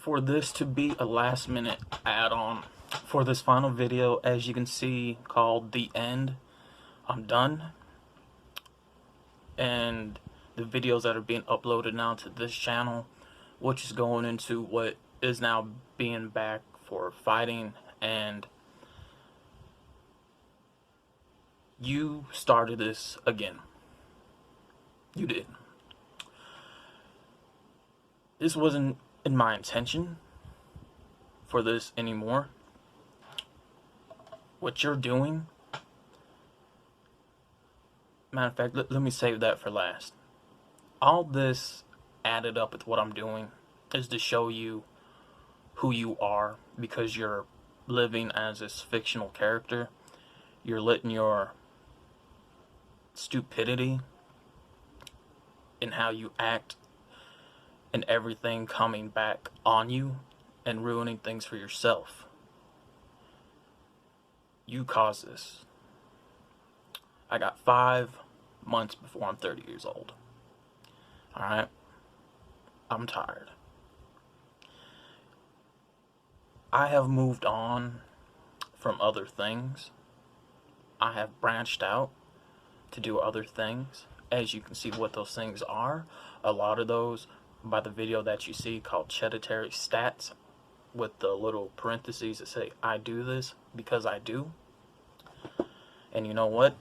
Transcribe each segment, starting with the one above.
for this to be a last minute add-on for this final video, as you can see, called The End, I'm done. And the videos that are being uploaded now to this channel, which is going into what is now being back for fighting, and you started this again. You did. This wasn't in my intention for this anymore. What you're doing, matter of fact, let me save that for last. All this added up with what I'm doing is to show you who you are, because you're living as this fictional character. You're letting your stupidity in how you act and everything coming back on you and ruining things for yourself. You caused this. I got 5 months before I'm 30 years old. Alright? I'm tired. I have moved on from other things. I have branched out to do other things. As you can see what those things are. A lot of those by the video that you see called ChEDDErTarY stats, with the little parentheses that say I do this because I do. And you know what?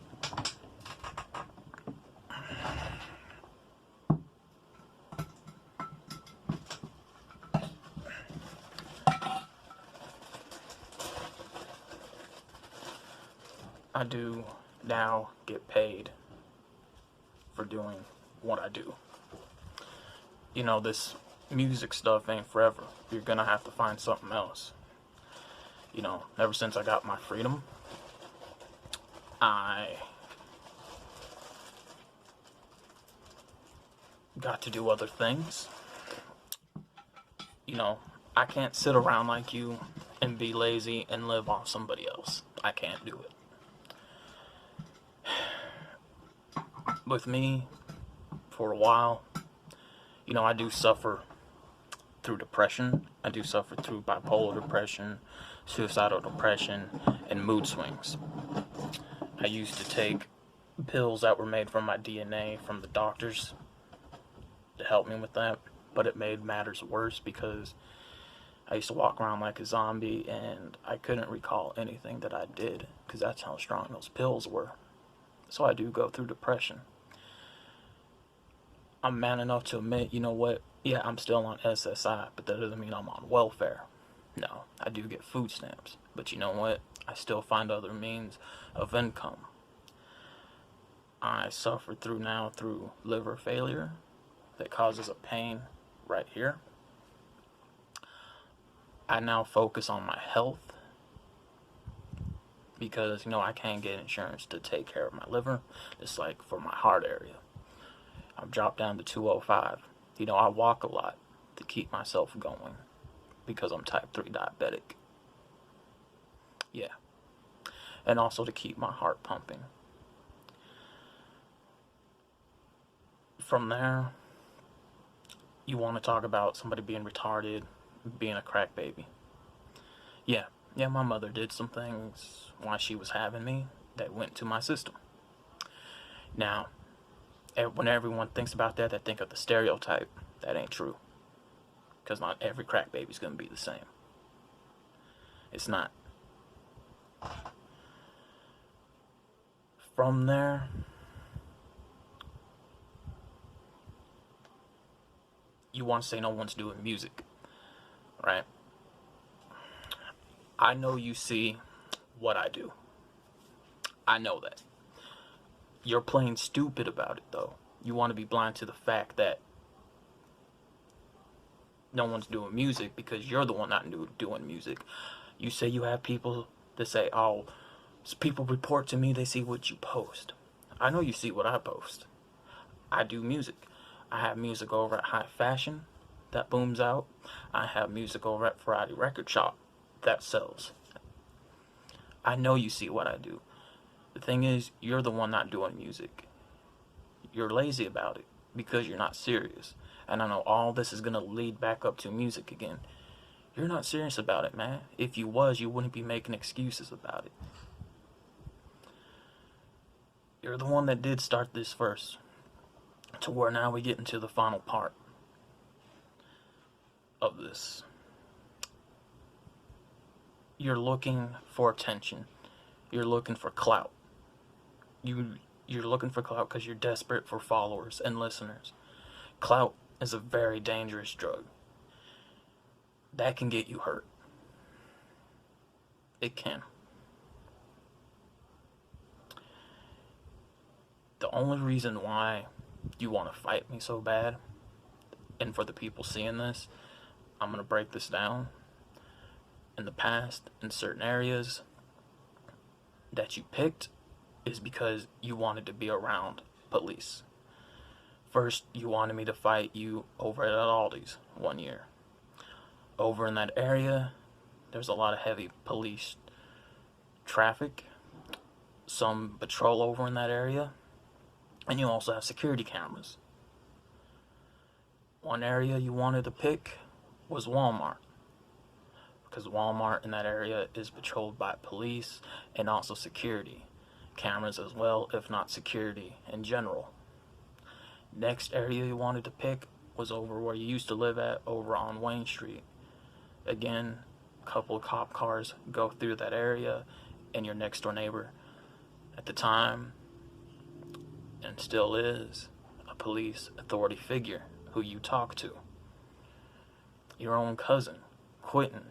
I do now get paid for doing what I do. You know, this music stuff ain't forever. You're gonna have to find something else. You know, ever since I got my freedom, I got to do other things. You know, I can't sit around like you and be lazy and live off somebody else. I can't do it. With me, for a while, you know, I do suffer through depression. I do suffer through bipolar depression, suicidal depression, and mood swings. I used to take pills that were made from my DNA from the doctors to help me with that, but it made matters worse because I used to walk around like a zombie and I couldn't recall anything that I did, because that's how strong those pills were. So I do go through depression. I'm man enough to admit, you know what, yeah, I'm still on SSI, but that doesn't mean I'm on welfare. No, I do get food stamps, but you know what, I still find other means of income. I suffer through liver failure that causes a pain right here. I now focus on my health because, you know, I can't get insurance to take care of my liver. It's like for my heart area. I've dropped down to 205. You know, I walk a lot to keep myself going because I'm type 3 diabetic. Yeah. And also to keep my heart pumping. From there, you want to talk about somebody being retarded, being a crack baby. Yeah, my mother did some things while she was having me that went to my system. Now, when everyone thinks about that, they think of the stereotype. That ain't true. Because not every crack baby's going to be the same. It's not. From there, you want to say no one's doing music, right? I know you see what I do. I know that. You're playing stupid about it, though. You want to be blind to the fact that no one's doing music because you're the one not doing music. You say you have people that say, oh, people report to me, they see what you post. I know you see what I post. I do music. I have music over at High Fashion that booms out. I have music over at Friday Record Shop that sells. I know you see what I do. The thing is, you're the one not doing music. You're lazy about it because you're not serious. And I know all this is going to lead back up to music again. You're not serious about it, man. If you was, you wouldn't be making excuses about it. You're the one that did start this first. To where now we get into the final part of this. You're looking for attention. You're looking for clout. You're looking for clout because you're desperate for followers and listeners. Clout is a very dangerous drug. That can get you hurt. It can. The only reason why you want to fight me so bad, and for the people seeing this, I'm going to break this down. In the past, in certain areas that you picked, is because you wanted to be around police. First, you wanted me to fight you over at Aldi's one year. Over in that area, there's a lot of heavy police traffic, some patrol over in that area, and you also have security cameras. One area you wanted to pick was Walmart, because Walmart in that area is patrolled by police and also security cameras as well, if not security in general. Next area you wanted to pick was over where you used to live at, over on Wayne Street. Again, a couple of cop cars go through that area, and your next door neighbor at the time, and still is, a police authority figure who you talk to. Your own cousin, Quentin,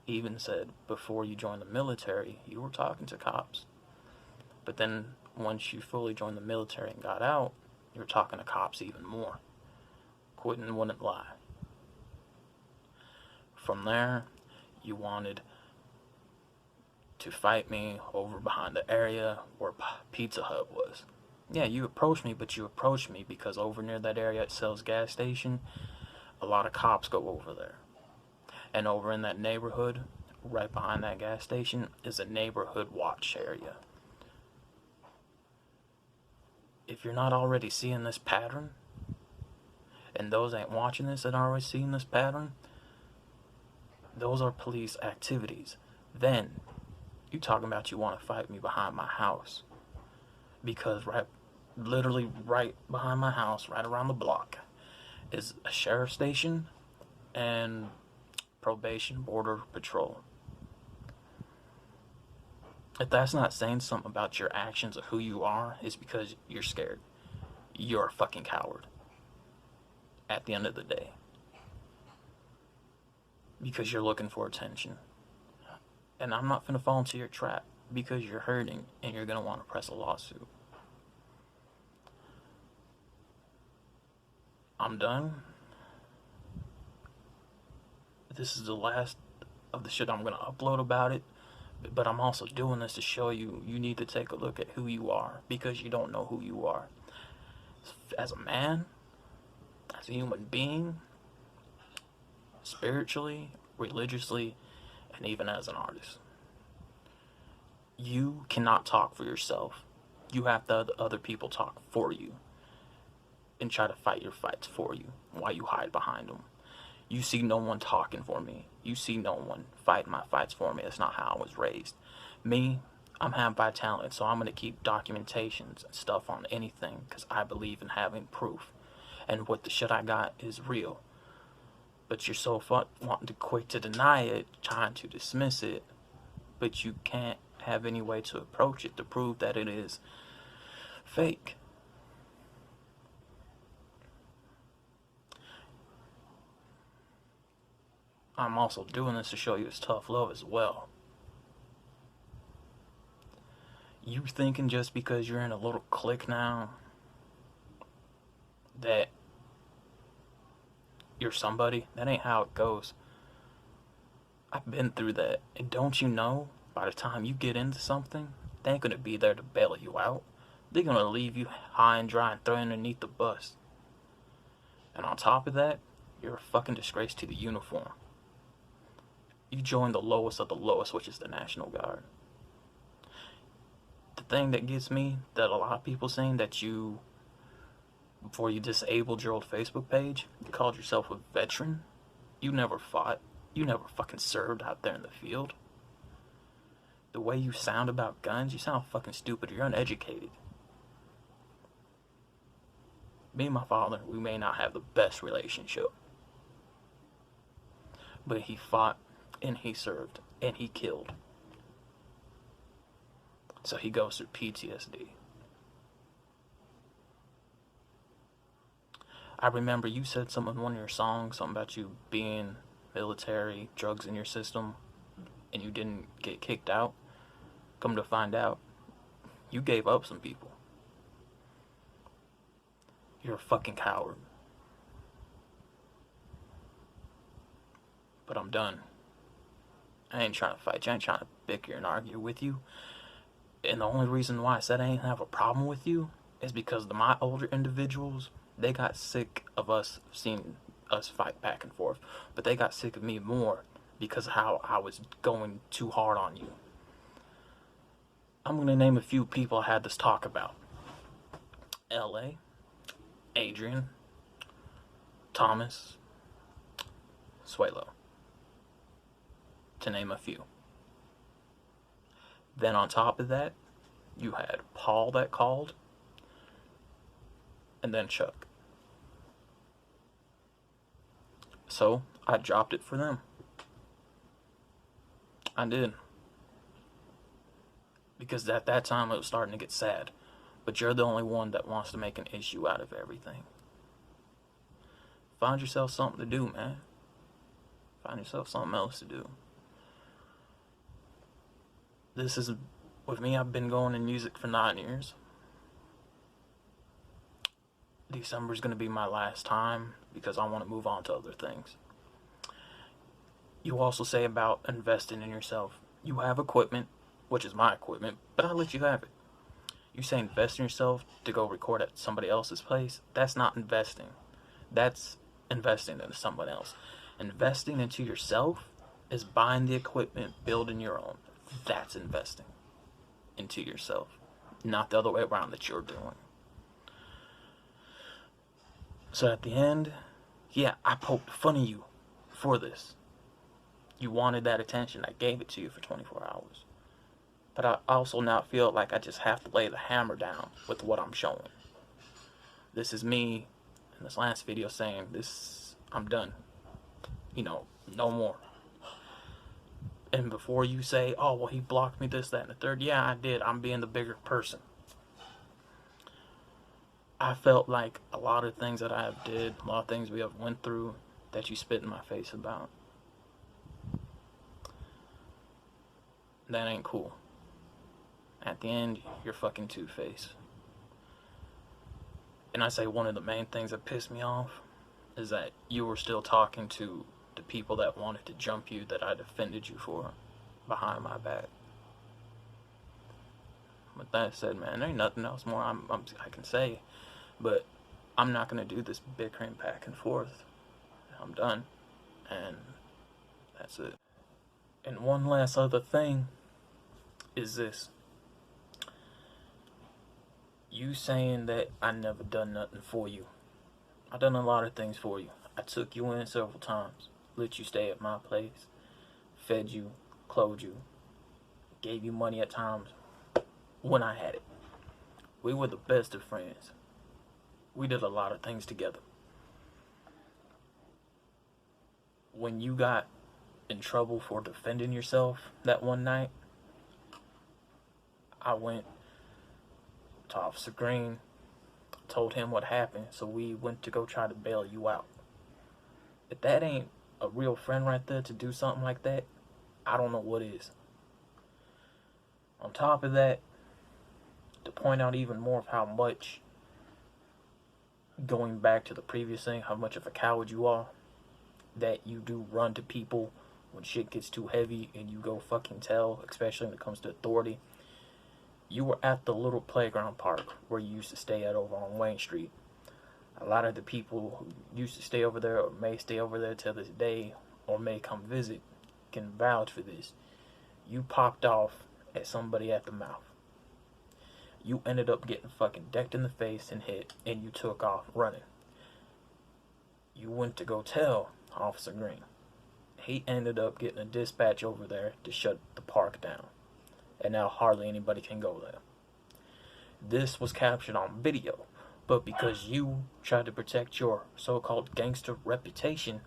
even said before you joined the military, you were talking to cops. But then once you fully joined the military and got out, you were talking to cops even more. Quentin wouldn't lie. From there, you wanted to fight me over behind the area where Pizza Hut was. Yeah, you approached me, but you approached me because over near that area it sells gas station, a lot of cops go over there. And over in that neighborhood, right behind that gas station, is a neighborhood watch area. If you're not already seeing this pattern, and those ain't watching this and already seeing this pattern, those are police activities. Then, you talking about you want to fight me behind my house. Because literally right behind my house, right around the block, is a sheriff's station and probation, border patrol. If that's not saying something about your actions of who you are, it's because you're scared. You're a fucking coward. At the end of the day. Because you're looking for attention. And I'm not gonna fall into your trap because you're hurting and you're gonna want to press a lawsuit. I'm done. This is the last of the shit I'm gonna upload about it. But I'm also doing this to show you need to take a look at who you are, because you don't know who you are. As a man, as a human being, spiritually, religiously, and even as an artist. You cannot talk for yourself. You have to let other people talk for you and try to fight your fights for you while you hide behind them. You see no one talking for me. You see no one fighting my fights for me. That's not how I was raised. Me, I'm half by talent, so I'm going to keep documentations and stuff on anything because I believe in having proof. And what the shit I got is real. But you're so wanting to quick to deny it, trying to dismiss it, but you can't have any way to approach it to prove that it is fake. I'm also doing this to show you it's tough love as well. You thinking just because you're in a little clique now that you're somebody? That ain't how it goes. I've been through that. And don't you know, by the time you get into something, they ain't gonna be there to bail you out. They're gonna leave you high and dry and throw you underneath the bus. And on top of that, you're a fucking disgrace to the uniform. You joined the lowest of the lowest, which is the National Guard. The thing that gets me, that a lot of people saying that you, before you disabled your old Facebook page, you called yourself a veteran. You never fought. You never fucking served out there in the field. The way you sound about guns, you sound fucking stupid. You're uneducated. Me and my father, we may not have the best relationship. But he fought, and he served, and he killed. So he goes through PTSD. I remember you said something in one of your songs, something about you being military, drugs in your system, and you didn't get kicked out. Come to find out, you gave up some people. You're a fucking coward. But I'm done. I ain't trying to fight you. I ain't trying to bicker and argue with you. And the only reason why I said I ain't have a problem with you is because my older individuals, they got sick of us seeing us fight back and forth. But they got sick of me more because of how I was going too hard on you. I'm going to name a few people I had this talk about. L.A., Adrian, Thomas, Suelo, to name a few. Then on top of that, you had Paul that called, and then Chuck. So I dropped it for them. I did. Because at that time it was starting to get sad. But you're the only one that wants to make an issue out of everything. Find yourself something to do, man. Find yourself something else to do. This is, with me, I've been going in music for 9 years. December's going to be my last time because I want to move on to other things. You also say about investing in yourself. You have equipment, which is my equipment, but I'll let you have it. You say invest in yourself to go record at somebody else's place. That's not investing. That's investing into someone else. Investing into yourself is buying the equipment, building your own. That's investing into yourself, not the other way around that you're doing. So at the end, yeah, I poked fun of you for this. You wanted that attention. I gave it to you for 24 hours. But I also now feel like I just have to lay the hammer down with what I'm showing. This is me in this last video saying this, I'm done. No more. And before you say, oh, well, he blocked me, this, that, and the third. Yeah, I did. I'm being the bigger person. I felt like a lot of things that I have did, a lot of things we have went through that you spit in my face about. That ain't cool. At the end, you're fucking two-faced. And I say one of the main things that pissed me off is that you were still talking to the people that wanted to jump you that I defended you for behind my back. With that said, man, there ain't nothing else more I can say. But I'm not going to do this bickering back and forth. I'm done. And that's it. And one last other thing is this. You saying that I never done nothing for you. I done a lot of things for you. I took you in several times, let you stay at my place, fed you, clothed you, gave you money at times when I had it. We were the best of friends. We did a lot of things together. When you got in trouble for defending yourself that one night, I went to Officer Green, told him what happened, so we went to go try to bail you out. If that ain't a real friend right there to do something like that, I don't know what is. On top of that, to point out even more of how much, going back to the previous thing, how much of a coward you are, that you do run to people when shit gets too heavy and you go fucking tell, especially when it comes to authority. You were at the little playground park where you used to stay at over on Wayne Street. A lot of the people who used to stay over there or may stay over there till this day or may come visit can vouch for this. You popped off at somebody at the mouth. You ended up getting fucking decked in the face and hit, and you took off running. You went to go tell Officer Green. he ended up getting a dispatch over there to shut the park down. And now hardly anybody can go there. This was captured on video, but because you tried to protect your so-called gangster reputation,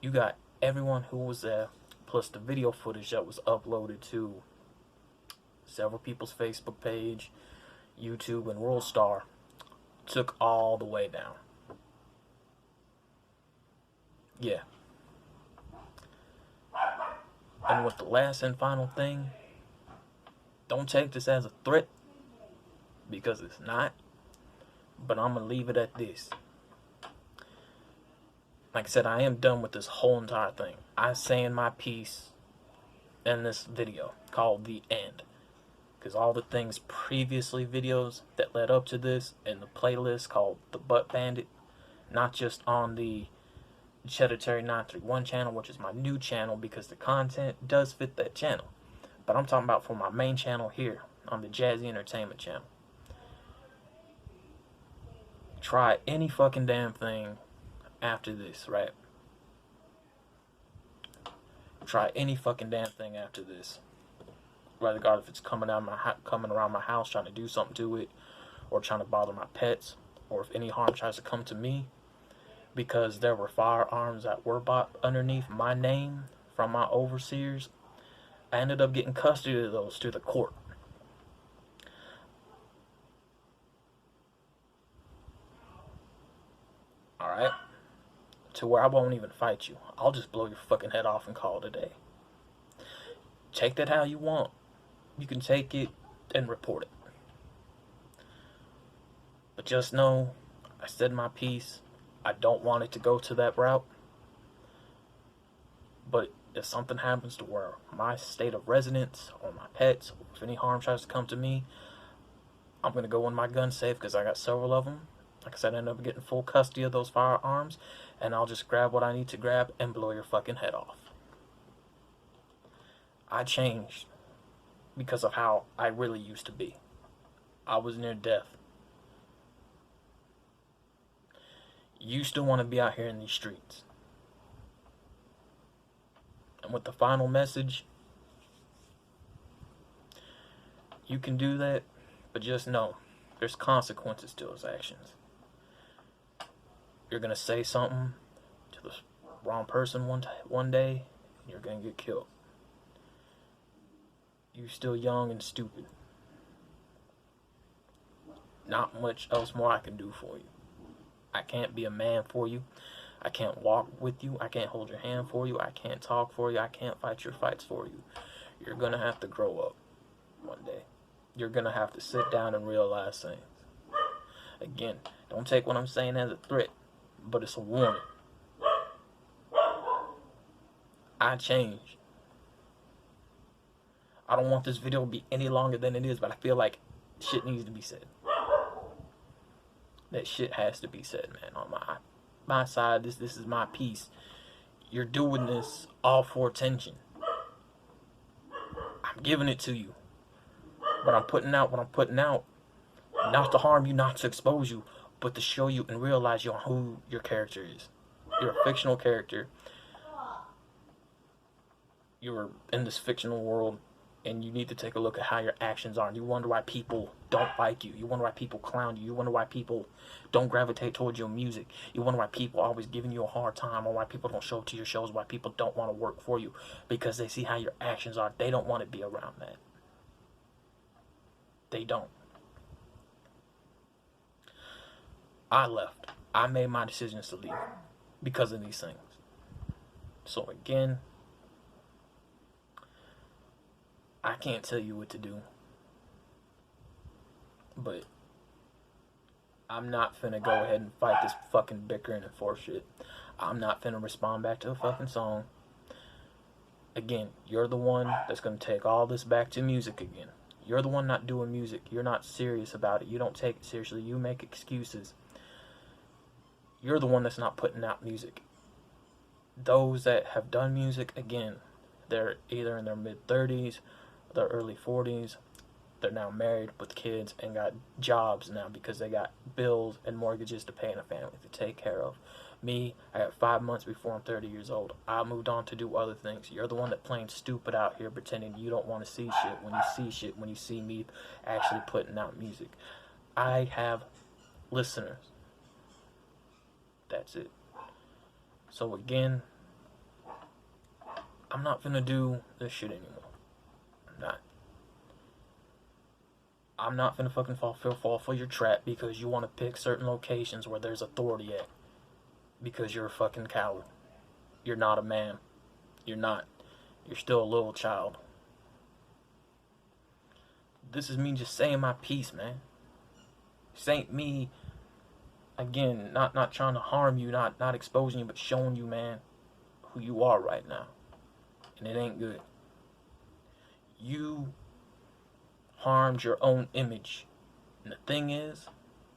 you got everyone who was there, plus the video footage that was uploaded to several people's Facebook page, YouTube, and World Star, took all the way down. Yeah. And with the last and final thing, don't take this as a threat, because it's not, but I'm going to leave it at this. Like I said, I am done with this whole entire thing. I'm saying my piece in this video called The End, because all the things previously videos that led up to this in the playlist called The Butt Bandit, not just on the ChEDDErTarY 931 channel, which is my new channel because the content does fit that channel, but I'm talking about for my main channel here on the Jazzy Entertainment channel. Try any fucking damn thing after this, right? Try any fucking damn thing after this. Regardless if it's coming around my house trying to do something to it, or trying to bother my pets, or if any harm tries to come to me, because there were firearms that were bought underneath my name from my overseers. I ended up getting custody of those through the court. Alright? To where I won't even fight you. I'll just blow your fucking head off and call it a day. Take that how you want. You can take it and report it. But just know, I said my piece. I don't want it to go to that route. But if something happens to where my state of residence or my pets, or if any harm tries to come to me, I'm going to go in my gun safe because I got several of them. Like I said, I end up getting full custody of those firearms, and I'll just grab what I need to grab and blow your fucking head off. I changed because of how I really used to be. I was near death. You still want to be out here in these streets. And with the final message, you can do that, but just know there's consequences to those actions. You're going to say something to the wrong person one day, and you're going to get killed. You're still young and stupid. Not much else more I can do for you. I can't be a man for you. I can't walk with you. I can't hold your hand for you. I can't talk for you. I can't fight your fights for you. You're going to have to grow up one day. You're going to have to sit down and realize things. Again, don't take what I'm saying as a threat, but it's a warning. I changed. I don't want this video to be any longer than it is, but I feel like shit needs to be said. That shit has to be said, man. On my side, this is my piece. You're doing this all for attention. I'm giving it to you. But I'm putting out what I'm putting out. Not to harm you, not to expose you, but to show you and realize you on who your character is. You're a fictional character. You're in this fictional world, and you need to take a look at how your actions are. And you wonder why people don't like you. You wonder why people clown you. You wonder why people don't gravitate towards your music. You wonder why people are always giving you a hard time, or why people don't show up to your shows, why people don't want to work for you. Because they see how your actions are. They don't want to be around that. They don't. I left. I made my decisions to leave because of these things. So again, I can't tell you what to do, but I'm not finna go ahead and fight this fucking bickering and force shit. I'm not finna respond back to a fucking song. Again, you're the one that's gonna take all this back to music again. You're the one not doing music. You're not serious about it. You don't take it seriously. You make excuses. You're the one that's not putting out music. Those that have done music, again, they're either in their mid-30s, their early 40s. They're now married with kids and got jobs now because they got bills and mortgages to pay and a family to take care of. Me, I got 5 months before I'm 30 years old. I moved on to do other things. You're the one that playing stupid out here pretending you don't want to see shit when you see shit, when you see me actually putting out music. I have listeners. That's it. So again, I'm not gonna do this shit anymore. I'm not. I'm not gonna fucking fall for your trap because you want to pick certain locations where there's authority at. Because you're a fucking coward. You're not a man. You're not. You're still a little child. This is me just saying my piece, man. This ain't me, again, not trying to harm you, not exposing you, but showing you, man, who you are right now. And it ain't good. You harmed your own image. And the thing is,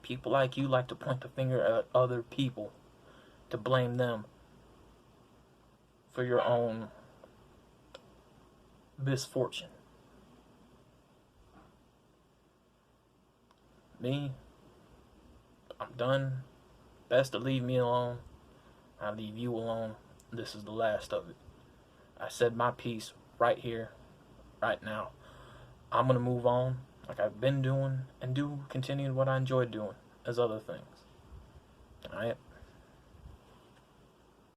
people like you like to point the finger at other people to blame them for your own misfortune. Me, I'm done. Best to leave me alone. I leave you alone. This is the last of it. I said my piece right here, right now. I'm gonna move on like I've been doing and do continue what I enjoy doing as other things. Alright?